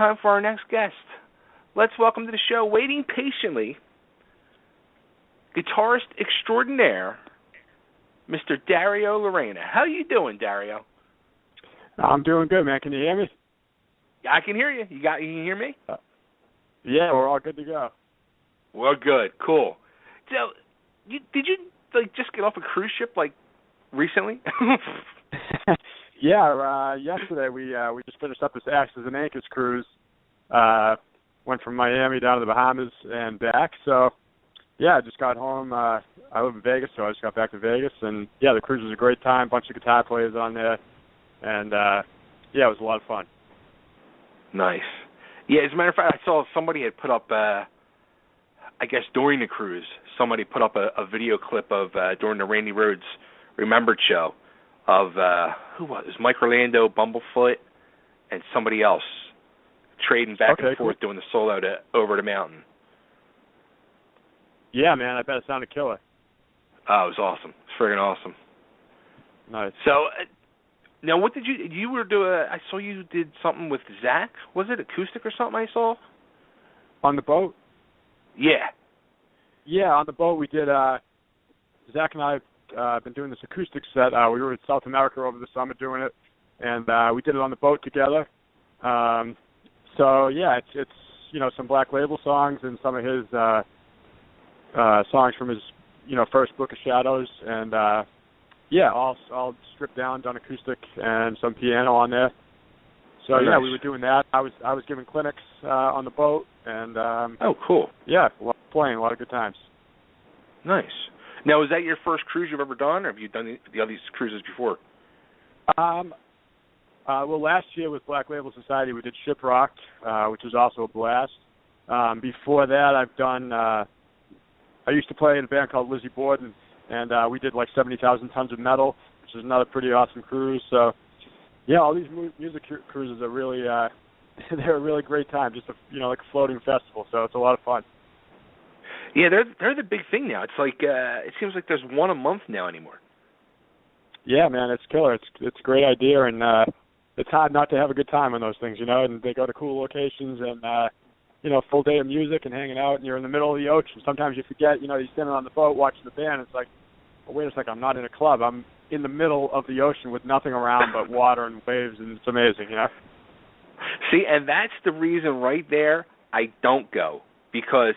time for our next guest. Let's welcome to the show, waiting patiently, guitarist extraordinaire, Mr. Dario Lorina. How you doing, Dario? I'm doing good, man. Can you hear me? Yeah, I can hear you. You can hear me? Yeah, we're all good to go. Well, good, cool. So, did you just get off a cruise ship recently? Yeah, yesterday we just finished up this Axes and Anchors cruise. Went from Miami down to the Bahamas and back. So, yeah, I just got home. I live in Vegas, so I just got back to Vegas. And, yeah, the cruise was a great time. Bunch of guitar players on there. And, yeah, it was a lot of fun. Nice. Yeah, as a matter of fact, I saw somebody had put up, I guess during the cruise, somebody put up a video clip of during the Randy Rhoads Remembered show of, who was it? Mike Orlando, Bumblefoot, and somebody else trading back and forth doing the solo Over the Mountain. Yeah, man, I bet it sounded killer. Oh, it was awesome. It's friggin' awesome. Nice. So, now what did you were doing, I saw you did something with Zach. Was it acoustic or something I saw? On the boat? Yeah. Yeah, on the boat we did, Zach and I have been doing this acoustic set. We were in South America over the summer doing it, and we did it on the boat together. So, yeah, it's some Black Label songs and some of his songs from his, first Book of Shadows, and, yeah, all stripped down, done acoustic, and some piano on there. So, nice. Yeah, we were doing that. I was giving clinics on the boat, and, oh, cool. Yeah, playing a lot of good times. Nice. Now, was that your first cruise you've ever done, or have you done the other cruises before? Well, last year with Black Label Society, we did Shiprock, which was also a blast. Before that, I've done, I used to play in a band called Lizzy Borden, and we did 70,000 Tons of Metal, which is another pretty awesome cruise. So, yeah, all these music cruises are really, they're a really great time, just like a floating festival. So it's a lot of fun. Yeah, they're the big thing now. It's it seems like there's one a month now anymore. Yeah, man, it's killer. It's a great idea, and it's hard not to have a good time on those things, and they go to cool locations and, full day of music and hanging out, and you're in the middle of the ocean. Sometimes you forget, you're standing on the boat watching the band. It's like, well, wait a second, I'm not in a club. I'm in the middle of the ocean with nothing around but water and waves, and it's amazing, See, and that's the reason right there I don't go, because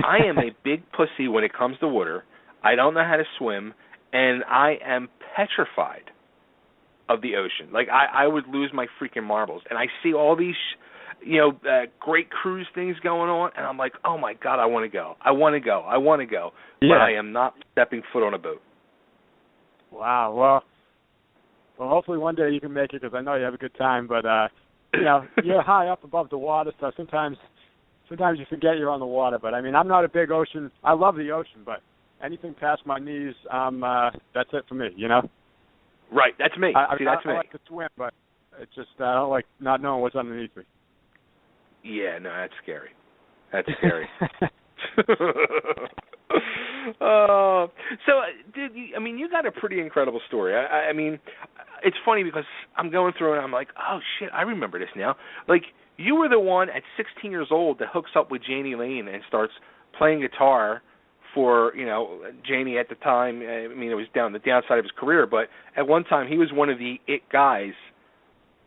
I am a big pussy when it comes to water. I don't know how to swim, and I am petrified of the ocean. I would lose my freaking marbles. And I see all these, great cruise things going on, and I'm like, oh, my God, I want to go. I want to go. Yeah. But I am not stepping foot on a boat. Wow. Well, hopefully one day you can make it, because I know you have a good time. But, you're high up above the water, so sometimes you forget you're on the water. But, I'm not a big ocean. I love the ocean, but anything past my knees, that's it for me, Right, that's me. That's me. I like to swim, but it's just I don't like not knowing what's underneath me. Yeah, no, that's scary. So, dude, you got a pretty incredible story. I mean, it's funny because I'm going through and I'm like, oh, shit, I remember this now. You were the one at 16 years old that hooks up with Jani Lane and starts playing guitar for, Jani at the time. It was down the downside of his career, but at one time he was one of the it guys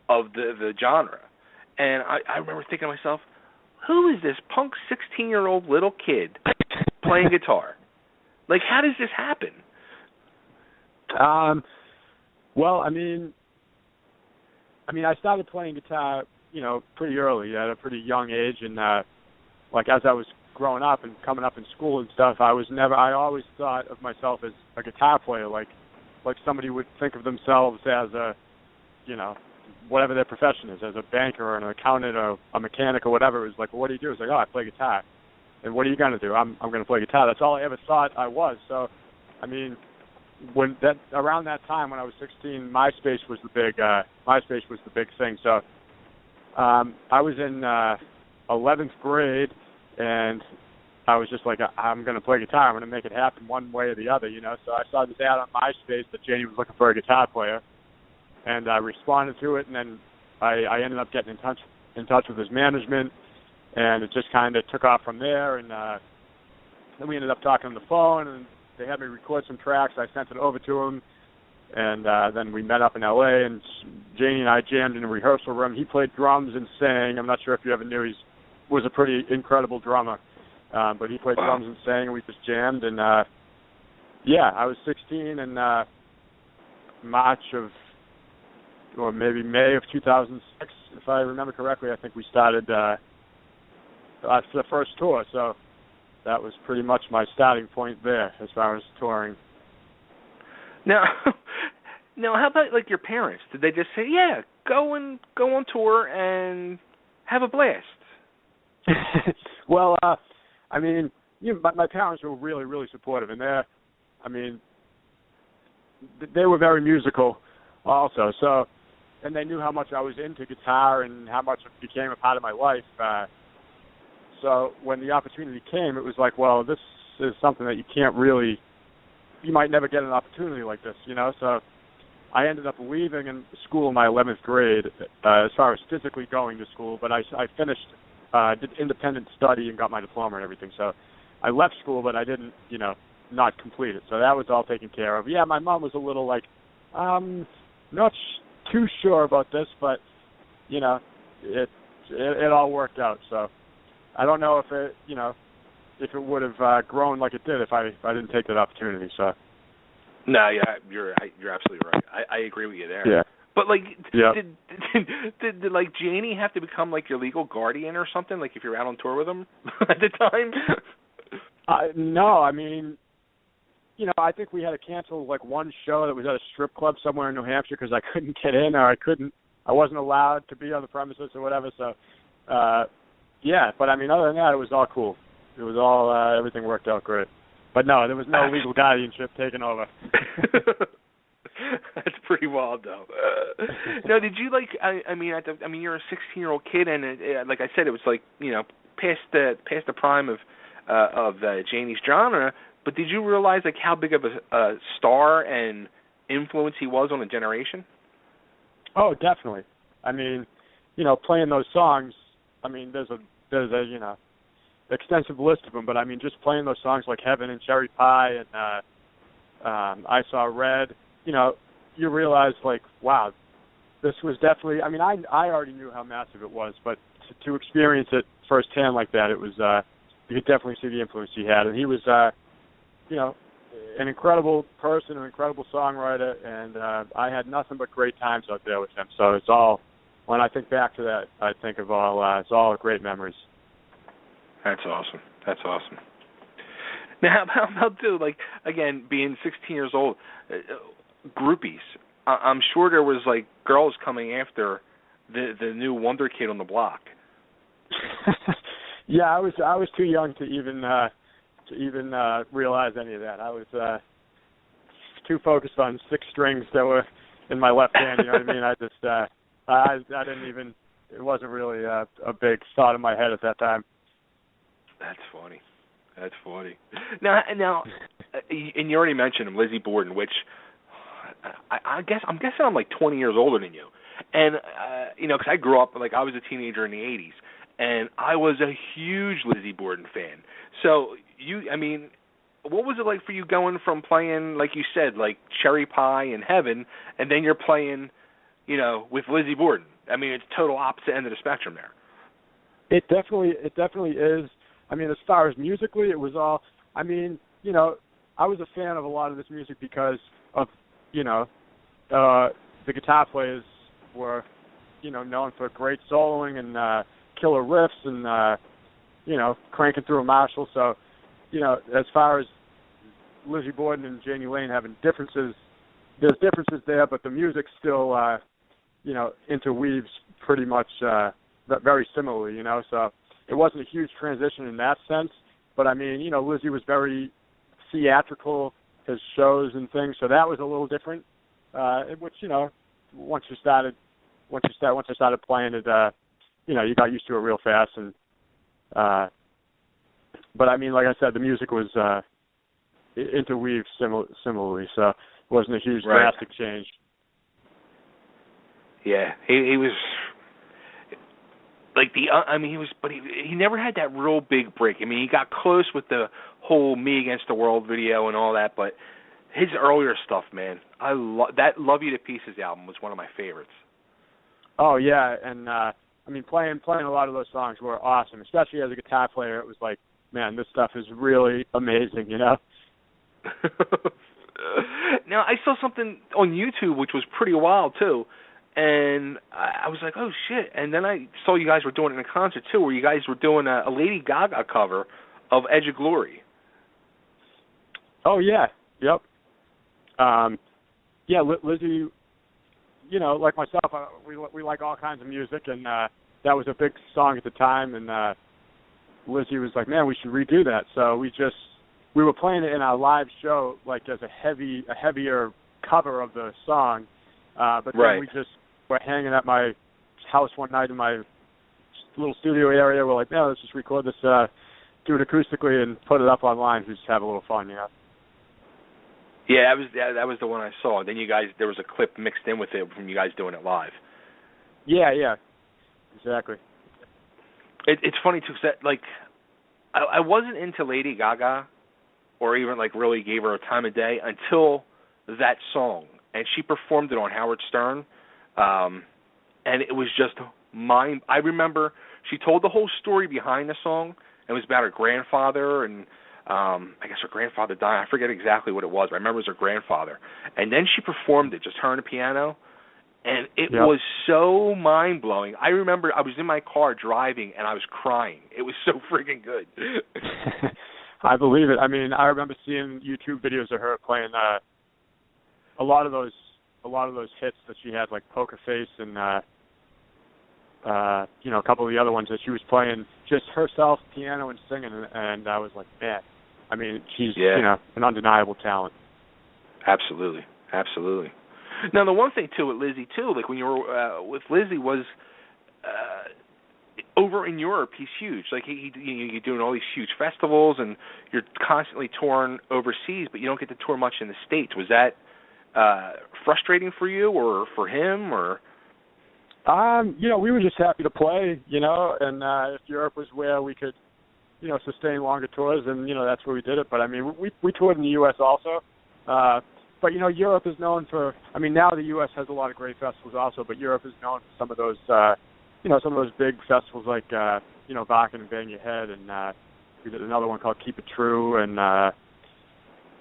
of the genre. And I remember thinking to myself, who is this punk 16-year-old little kid playing guitar? How does this happen? Well, I started playing guitar, pretty early, at a pretty young age, and as I was growing up and coming up in school and stuff, I always thought of myself as a guitar player, like somebody would think of themselves as a, whatever their profession is, as a banker or an accountant or a mechanic or whatever. It was like, well, what do you do? It's like, oh, I play guitar. And what are you going to do? I'm going to play guitar. That's all I ever thought I was. So, around that time when I was 16, MySpace was the big thing. So, I was in 11th grade, and I was just like, I'm going to play guitar. I'm going to make it happen one way or the other, So I saw this ad on MySpace that Jani was looking for a guitar player, and I responded to it, and then I ended up getting in touch in touch with his management, and it just kind of took off from there. And then we ended up talking on the phone, and they had me record some tracks. I sent it over to him, and then we met up in L.A., and Jani and I jammed in a rehearsal room. He played drums and sang. I'm not sure if you ever knew he was a pretty incredible drummer, but he played drums and sang, and we just jammed. And, yeah, I was 16 in March of, or maybe May of 2006, if I remember correctly. I think we started the first tour, so that was pretty much my starting point there as far as touring. Now, how about like your parents? Did they just say, "Yeah, go on tour and have a blast"? Well, I mean, my parents were really, really supportive, and they were very musical, also. So, and they knew how much I was into guitar and how much it became a part of my life. So when the opportunity came, it was like, well, this is something that you might never get an opportunity like this, So I ended up leaving in school in my 11th grade as far as physically going to school, but I finished, did independent study and got my diploma and everything. So I left school, but I didn't, not complete it. So that was all taken care of. Yeah, my mom was a little like, not too sure about this, but, it all worked out. So I don't know if it would have grown like it did if I didn't take that opportunity. So. No, yeah, you're absolutely right. I agree with you there. Yeah. But like, yep. did like Jani have to become like your legal guardian or something? Like if you're out on tour with him at the time? No, I mean, I think we had to cancel like one show that was at a strip club somewhere in New Hampshire because I couldn't get in, or I wasn't allowed to be on the premises or whatever. So, yeah. But I mean, other than that, it was all cool. It was all everything worked out great. But no, there was no legal guardianship taken over. That's pretty wild, though. Now, did you like? I mean, you're a 16-year-old kid, and like I said, it was like past the prime of Jani's genre. But did you realize like how big of a star and influence he was on a generation? Oh, definitely. I mean, playing those songs. I mean, there's a extensive list of them, but I mean, just playing those songs like Heaven and Cherry Pie and I Saw Red, you realize like, wow, this was definitely, I mean, I already knew how massive it was, but to experience it firsthand like that, it was, you could definitely see the influence he had. And he was, an incredible person, an incredible songwriter, and I had nothing but great times out there with him. So it's all, when I think back to that, I think of it's all great memories. That's awesome. Now, how about, dude, like, again, being 16 years old, groupies. I'm sure there was, like, girls coming after the new wonder kid on the block. Yeah, I was too young to even realize any of that. I was too focused on 6 strings that were in my left hand, you know what I mean? I just, I didn't even, it wasn't really a big thought in my head at that time. That's funny. Now, and you already mentioned him, Lizzy Borden, which I'm guessing I'm like 20 years older than you, and because I grew up, like, I was a teenager in the '80s, and I was a huge Lizzy Borden fan. So what was it like for you going from playing, like you said, like Cherry Pie and Heaven, and then you're playing, with Lizzy Borden? I mean, it's total opposite end of the spectrum there. It definitely is. I mean, as far as musically, it was all, I mean, I was a fan of a lot of this music because of, the guitar players were, known for great soloing and killer riffs and, cranking through a Marshall. So, as far as Lizzy Borden and Jani Lane having differences, there's differences there, but the music still, interweaves pretty much very similarly, so it wasn't a huge transition in that sense. But, I mean, Lizzy was very theatrical, his shows and things, so that was a little different, which, once I started playing it, you got used to it real fast. And but, I mean, like I said, the music was interweaved similarly, so it wasn't a huge drastic change. Yeah, he was. like I mean, he never had that real big break. I mean, he got close with the whole Me Against the World video and all that, but his earlier stuff, man, that Love You to Pieces album was one of my favorites. Oh yeah, and I mean, playing a lot of those songs were awesome, especially as a guitar player. It was like, man, this stuff is really amazing, you know. Now, I saw something on YouTube which was pretty wild too, and I was like, oh shit! And then I saw you guys were doing it in a concert too, where you guys were doing a Lady Gaga cover of Edge of Glory. Oh yeah, yep. Yeah, Lizzy, you know, like myself, we like all kinds of music, and that was a big song at the time, and Lizzy was like, man, we should redo that. So we were playing it in our live show, like as a heavier cover of the song, but then we just were hanging at my house one night in my little studio area. We're like, no, let's just record this, do it acoustically, and put it up online. Just have a little fun, you know. Yeah, that was the one I saw. Then you guys, there was a clip mixed in with it from you guys doing it live. Yeah, exactly. It's funny too, 'cause that, like, I wasn't into Lady Gaga, or even like really gave her a time of day until that song, and she performed it on Howard Stern, and it was just I remember she told the whole story behind the song. It was about her grandfather, and I guess her grandfather died. I forget exactly what it was, but I remember it was her grandfather. And then she performed it, just her and the piano, and it was so mind-blowing. I remember I was in my car driving, and I was crying. It was so freaking good. I believe it. I mean, I remember seeing YouTube videos of her playing a lot of those hits that she had, like Poker Face and you know, a couple of the other ones that she was playing just herself, piano and singing, and I was like, man, I mean, she's you know, an undeniable talent. Absolutely. Now, the one thing too with Lizzy too, like when you were with Lizzy, was over in Europe, he's huge. Like you're doing all these huge festivals, and you're constantly touring overseas, but you don't get to tour much in the States. Was that frustrating for you or for him, or? You know, we were just happy to play, you know, and if Europe was where we could, you know, sustain longer tours, then, you know, that's where we did it. But, I mean, we toured in the U.S. also. But, you know, Europe is known for, I mean, now the U.S. has a lot of great festivals also, but Europe is known for some of those, you know, some of those big festivals like, you know, Wacken and Bang Your Head, and we did another one called Keep It True, and,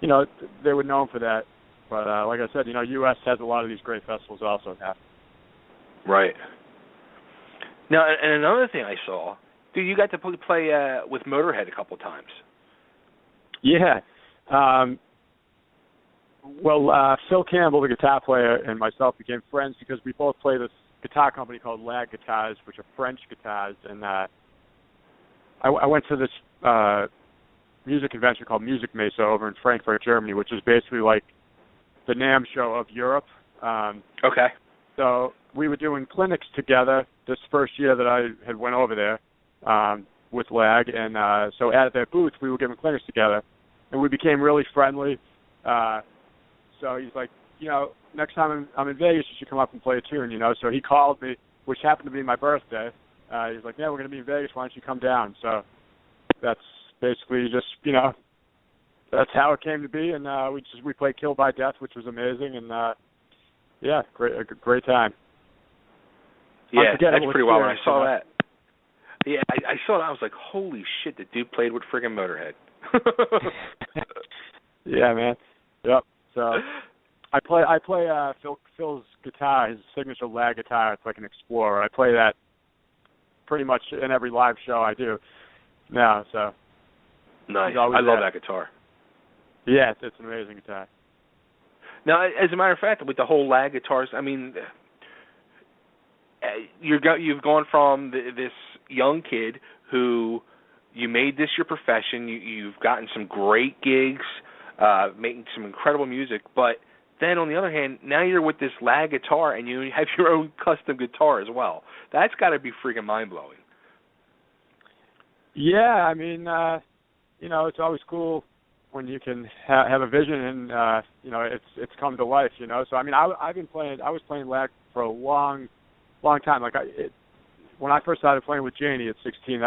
you know, they were known for that. But, like I said, you know, U.S. has a lot of these great festivals also now. Right. Now, and another thing I saw, dude, you got to play with Motorhead a couple times. Yeah. Well, Phil Campbell, the guitar player, and myself became friends because we both play this guitar company called Lag Guitars, which are French guitars. And I went to this music convention called Music Mesa over in Frankfurt, Germany, which is basically like the NAMM show of Europe. Okay. So we were doing clinics together this first year that I had went over there with Lag, and so at their booth we were giving clinics together, and we became really friendly. So he's like, you know, next time I'm in Vegas, you should come up and play a tune, you know. So he called me, which happened to be my birthday. He's like, yeah, we're going to be in Vegas. Why don't you come down? So that's basically just, you know, that's how it came to be, and we played Kill by Death, which was amazing, and yeah, great time. Yeah, that's pretty wild when I saw that. Yeah, I saw that. I was like, holy shit, the dude played with friggin' Motorhead. Yeah, man. Yep. So I play Phil's guitar, his signature Lag guitar. It's like an Explorer. I play that pretty much in every live show I do now. So nice. I love that guitar. Yeah, it's an amazing guitar. Now, as a matter of fact, with the whole Lag guitars, I mean, you've gone from this young kid who you made this your profession. You've gotten some great gigs, making some incredible music. But then, on the other hand, now you're with this Lag guitar, and you have your own custom guitar as well. That's got to be freaking mind blowing. Yeah, I mean, you know, it's always cool when you can have a vision and you know, it's come to life, you know. So I mean, I was playing Lag for a long time. Like when I first started playing with Jani at 16,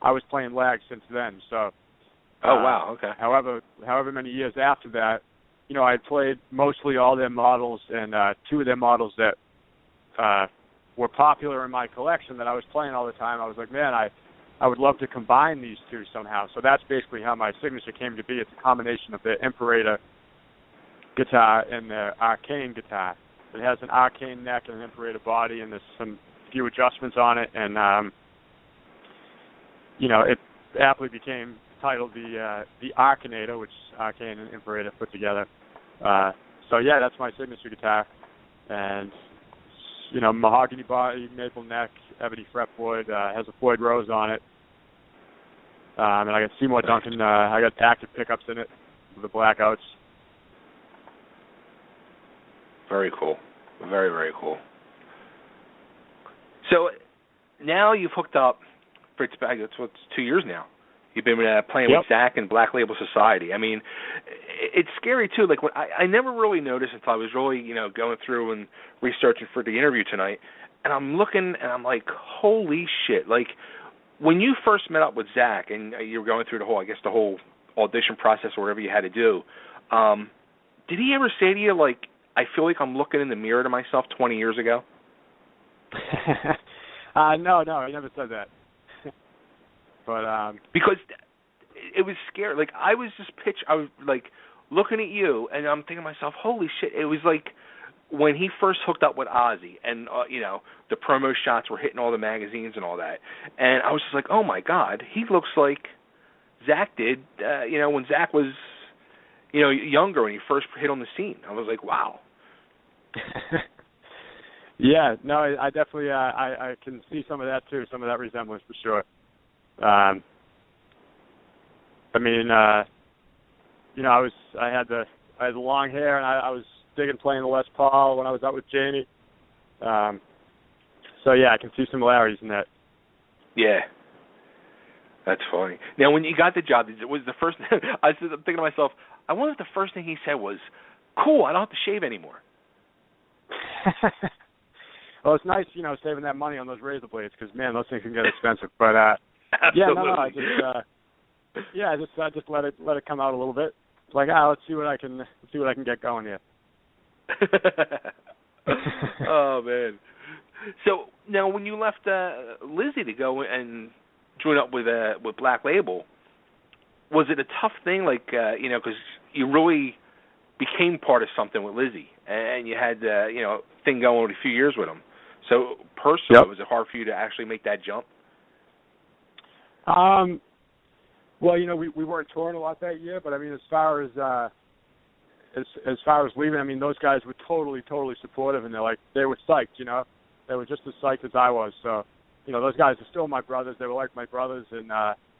I was playing lag since then. So. Oh wow. Okay. However many years after that, you know, I played mostly all their models, and 2 of their models that were popular in my collection that I was playing all the time. I was like, man, I would love to combine these 2 somehow. So that's basically how my signature came to be. It's a combination of the Imperator guitar and the Arcane guitar. It has an Arcane neck and an Imperator body, and there's some few adjustments on it, and you know, it aptly became titled the Arcanator, which is Arcane and Imperator put together. So yeah, that's my signature guitar, and you know, mahogany body, maple neck, ebony fretboard, has a Floyd Rose on it, and I got Seymour Duncan. I got active pickups in it with the blackouts. Very cool. Very, very cool. So now you've hooked up for it's 2 years now. You've been playing with Zach and Black Label Society. I mean, it's scary too. Like I never really noticed until I was really, you know, going through and researching for the interview tonight, and I'm looking and I'm like, holy shit! Like when you first met up with Zach and you were going through the whole audition process or whatever you had to do, did he ever say to you like, I feel like I'm looking in the mirror to myself 20 years ago? No, he never said that. But because it was scary. Like I was like looking at you, and I'm thinking to myself, holy shit! It was like when he first hooked up with Ozzy, and you know, the promo shots were hitting all the magazines and all that, and I was just like, oh my god, he looks like Zach did. You know, when Zach was, you know, younger when he first hit on the scene. I was like, wow. Yeah, no, I definitely I can see some of that too, some of that resemblance for sure. I mean, you know, I had the long hair, and I was digging playing the Les Paul when I was out with Jani. So yeah, I can see similarities in that. Yeah, that's funny. Now, when you got the job, it was the first. I was thinking to myself, I wonder if the first thing he said was, "Cool, I don't have to shave anymore." Well, it's nice, you know, saving that money on those razor blades because, man, those things can get expensive. But yeah, no, I just let it come out a little bit. It's like, let's see what I can get going here. Oh man. So now, when you left Lizzy to go and join up with Black Label, was it a tough thing? Like you know, because you really became part of something with Lizzy, and you had you know, thing going with a few years with him. So personally, was it hard for you to actually make that jump? Well, you know, we weren't touring a lot that year, but I mean, as far as leaving, I mean, those guys were totally supportive, and they were psyched, you know. They were just as psyched as I was. So, you know, those guys are still my brothers. They were like my brothers, and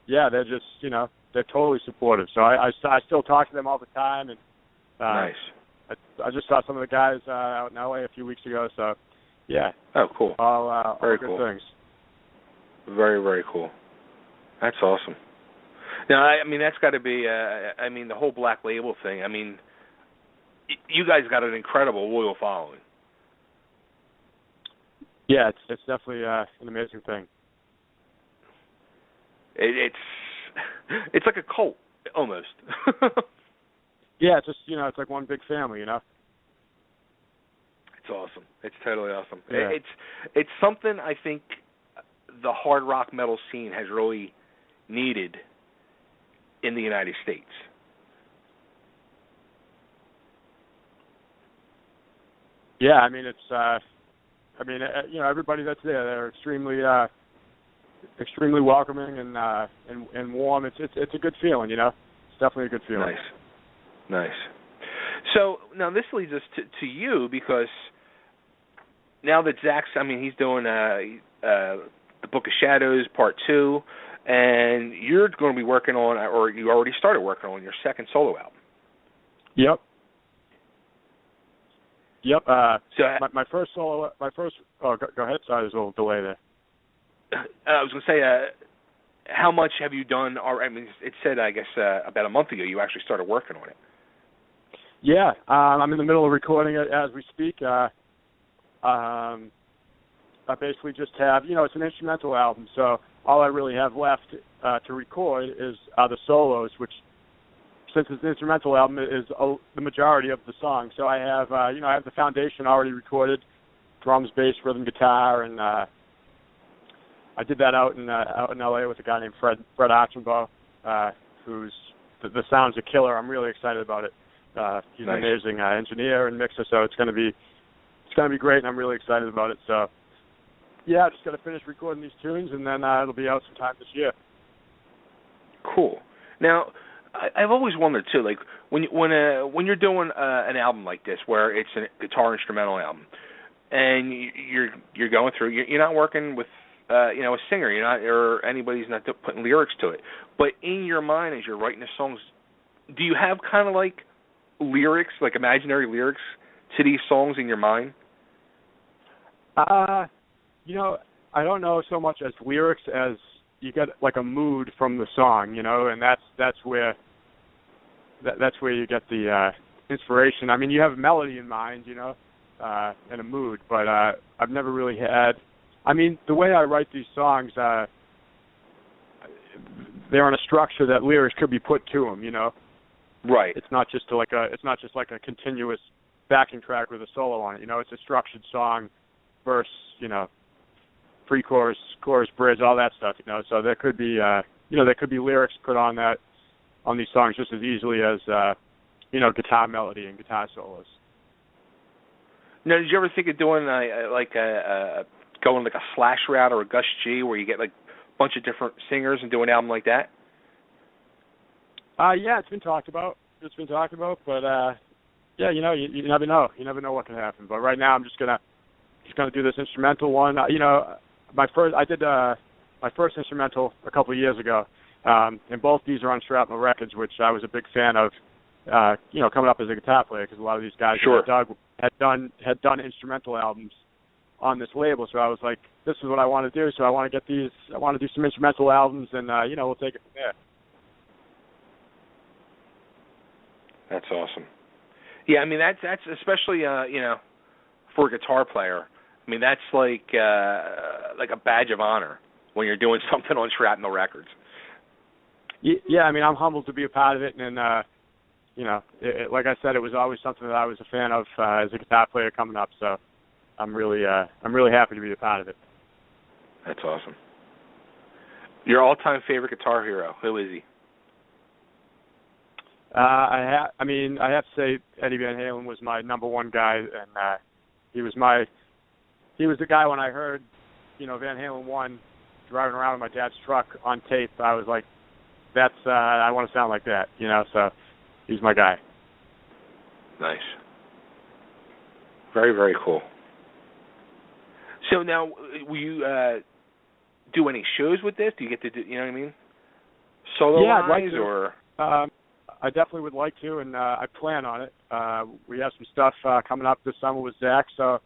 yeah, they're just, you know, they're totally supportive. So I still talk to them all the time, and nice. I just saw some of the guys out in LA a few weeks ago. So, yeah. Oh, cool. All very good cool things. Very, very cool. That's awesome. Now, I mean, that's got to be, I mean, the whole Black Label thing, I mean, you guys got an incredible loyal following. Yeah, it's definitely an amazing thing. It's like a cult, almost. Yeah, it's just, you know, it's like one big family, you know. It's awesome. It's totally awesome. Yeah. It's something I think the hard rock metal scene has really needed in the United States. Yeah, I mean, you know, everybody that's there, they're extremely welcoming and warm. It's a good feeling, you know. It's definitely a good feeling. Nice. So now this leads us to you, because now that Zach's, I mean, he's doing the Book of Shadows Part 2, and you're going to be working on, or you already started working on, your second solo album. Yep. So my first solo, oh, go ahead. Sorry, there's a little delay there. I was going to say, how much have you done? Or I mean, it said, I guess, about a month ago you actually started working on it. Yeah, I'm in the middle of recording it as we speak. I basically just have, it's an instrumental album, so all I really have left to record is the solos, which, since it's an instrumental album, is the majority of the song. So I have, I have the foundation already recorded, drums, bass, rhythm, guitar, and I did that out in LA with a guy named Fred Archambault, who's the sound's a killer. I'm really excited about it. He's nice. An amazing engineer and mixer, so it's gonna be great, and I'm really excited about it. So yeah, I just got to finish recording these tunes, and then it'll be out sometime this year. Cool. Now, I've always wondered too, like when you're doing an album like this, where it's a guitar instrumental album, and you're going through, you're not working with a singer, you're not, or anybody's not putting lyrics to it, but in your mind as you're writing the songs, do you have kind of like lyrics, like imaginary lyrics to these songs in your mind? I don't know so much as lyrics as you get like a mood from the song, and that's where you get the inspiration. I mean, you have a melody in mind, and a mood, but I've never really had. I mean, the way I write these songs, they're in a structure that lyrics could be put to them, Right. It's not just like a continuous backing track with a solo on it. It's a structured song, verse, pre-chorus, chorus, bridge, all that stuff. So there could be, there could be lyrics put on these songs just as easily as, guitar melody and guitar solos. Now, did you ever think of doing going like a Slash route or a Gus G, where you get like a bunch of different singers and do an album like that? Yeah, it's been talked about. But yeah, you never know. You never know what can happen. But right now, I'm just gonna do this instrumental one. I did my first instrumental a couple of years ago, and both these are on Shrapnel Records, which I was a big fan of. Coming up as a guitar player, because a lot of these guys sure. had done instrumental albums on this label. So I was like, this is what I want to do. So I want to do some instrumental albums, and we'll take it from there. That's awesome. Yeah, I mean that's especially for a guitar player. I mean that's like a badge of honor when you're doing something on Shrapnel Records. Yeah, I mean I'm humbled to be a part of it, and like I said, it was always something that I was a fan of as a guitar player coming up. So I'm really happy to be a part of it. That's awesome. Your all-time favorite guitar hero, who is he? I have to say Eddie Van Halen was my number one guy, and he was the guy when I heard, Van Halen 1 driving around in my dad's truck on tape. I was like, I want to sound like that, so he's my guy. Nice. Very, very cool. So now, will you do any shows with this? Do you get to do, solo yeah, wise, I'd like to. or? I definitely would like to, and I plan on it. We have some stuff coming up this summer with Zach, so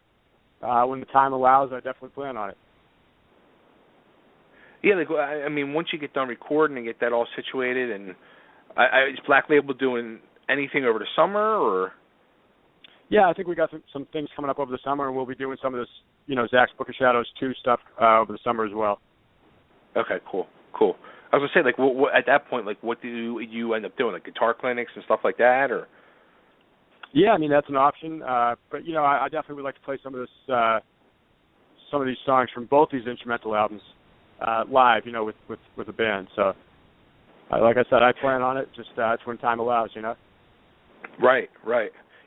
when the time allows, I definitely plan on it. Yeah, once you get done recording and get that all situated, and is Black Label doing anything over the summer, or? Yeah, I think we got some things coming up over the summer, and we'll be doing some of this, Zach's Book of Shadows 2 stuff over the summer as well. Okay, cool. I was gonna say, what at that point, what do you end up doing, like guitar clinics and stuff like that, or? Yeah, I mean that's an option, but I definitely would like to play some of these songs from both these instrumental albums live, with a band. So, like I said, I plan on it. Just it's when time allows, Right.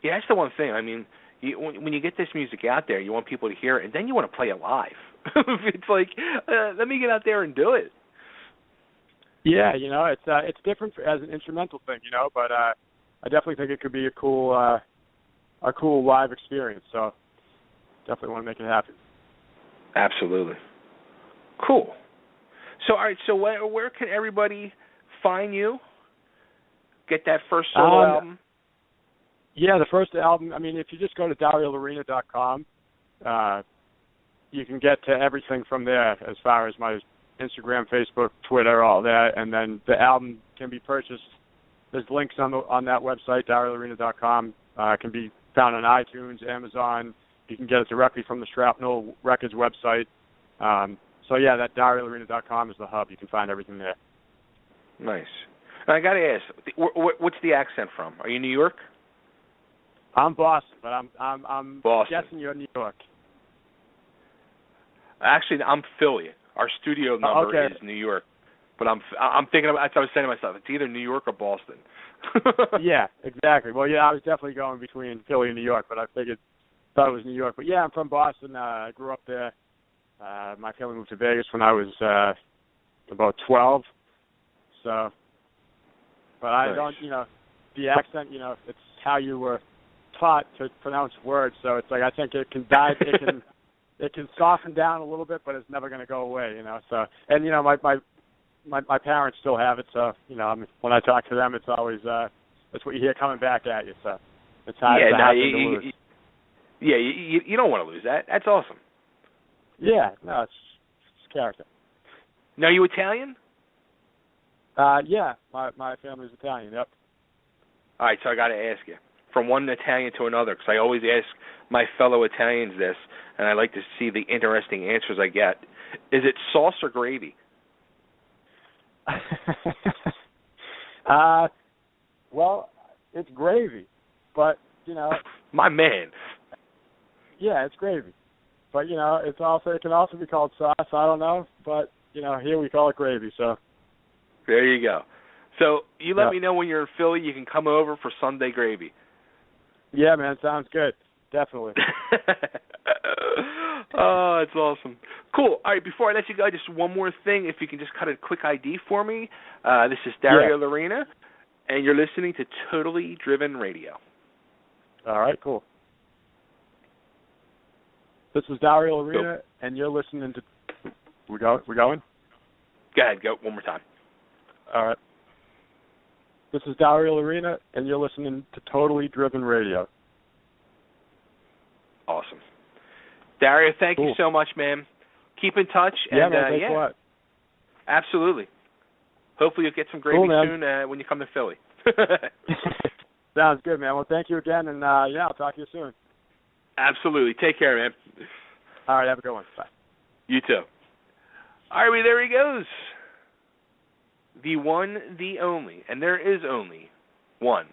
Yeah, that's the one thing. I mean, when you get this music out there, you want people to hear it, and then you want to play it live. It's like, let me get out there and do it. Yeah, it's different as an instrumental thing, but I definitely think it could be a cool live experience. So definitely want to make it happen. Absolutely. Cool. So all right, so where can everybody find you? Get that first solo album? Yeah, the first album. I mean, if you just go to DarioLorina.com, you can get to everything from there as far as my Instagram, Facebook, Twitter, all that, and then the album can be purchased. There's links on that website, DarioLorina.com. Can be found on iTunes, Amazon, you can get it directly from the Shrapnel Records website. So yeah, that DarioLorina.com is the hub. You can find everything there. Nice. And I got to ask, what's the accent from? Are you New York? I'm Boston, but I'm Boston. guessing you're New York. Actually, I'm Philly. Our studio number is New York, but I'm thinking about. That's what I was saying to myself. It's either New York or Boston. Yeah, exactly. Well, yeah, I was definitely going between Philly and New York, but I thought it was New York. But yeah, I'm from Boston. I grew up there. My family moved to Vegas when I was about 12. So, but I don't, the accent, it's how you were taught to pronounce words. So it's like I think it can die. It can soften down a little bit, but it's never going to go away. So, and my parents still have it. So when I talk to them, it's always that's what you hear coming back at you. So it's hard to lose. Yeah, you don't want to lose that. That's awesome. Yeah, no, it's character. Now, are you Italian? Yeah, my family's Italian. Yep. All right, so I got to ask you, from one Italian to another, because I always ask my fellow Italians this, and I like to see the interesting answers I get. Is it sauce or gravy? Well, it's gravy, but my man. Yeah, it's gravy, but it can also be called sauce. I don't know, but here we call it gravy. So there you go. So you let me know when you're in Philly. You can come over for Sunday gravy. Yeah, man, sounds good. Definitely. Oh, it's awesome. Cool. All right, before I let you go, just one more thing. If you can just cut a quick ID for me. This is Dario Lorina, and you're listening to Totally Driven Radio. All right, cool. This is Dario Lorina, and you're listening to... We're going? Go ahead. Go one more time. All right. This is Dario Lorina, and you're listening to Totally Driven Radio. Awesome. Dario, thank you so much, man. Keep in touch. Yeah, and, man, thanks a lot. Absolutely. Hopefully you'll get some gravy soon when you come to Philly. Sounds good, man. Well, thank you again, and I'll talk to you soon. Absolutely. Take care, man. All right, have a good one. Bye. You too. All right, there he goes. The one, the only, and there is only one,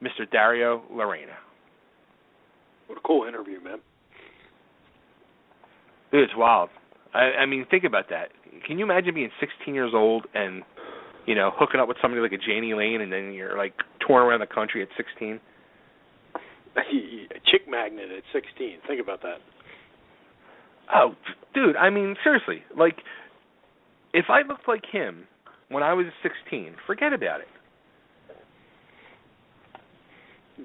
Mr. Dario Lorina. What a cool interview, man. Dude, it's wild. I mean, think about that. Can you imagine being 16 years old and, hooking up with somebody like a Jani Lane, and then you're, like, touring around the country at 16? A chick magnet at 16. Think about that. Oh, dude, I mean, seriously. Like, if I looked like him when I was 16, forget about it.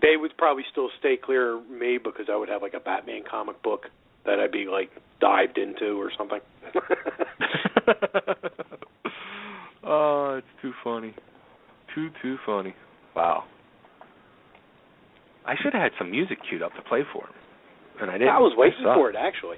They would probably still stay clear of me because I would have, like, a Batman comic book that I'd be, like, dived into or something. Oh, it's too funny. Too funny. Wow. I should have had some music queued up to play for him, and I didn't. I was waiting for it, actually.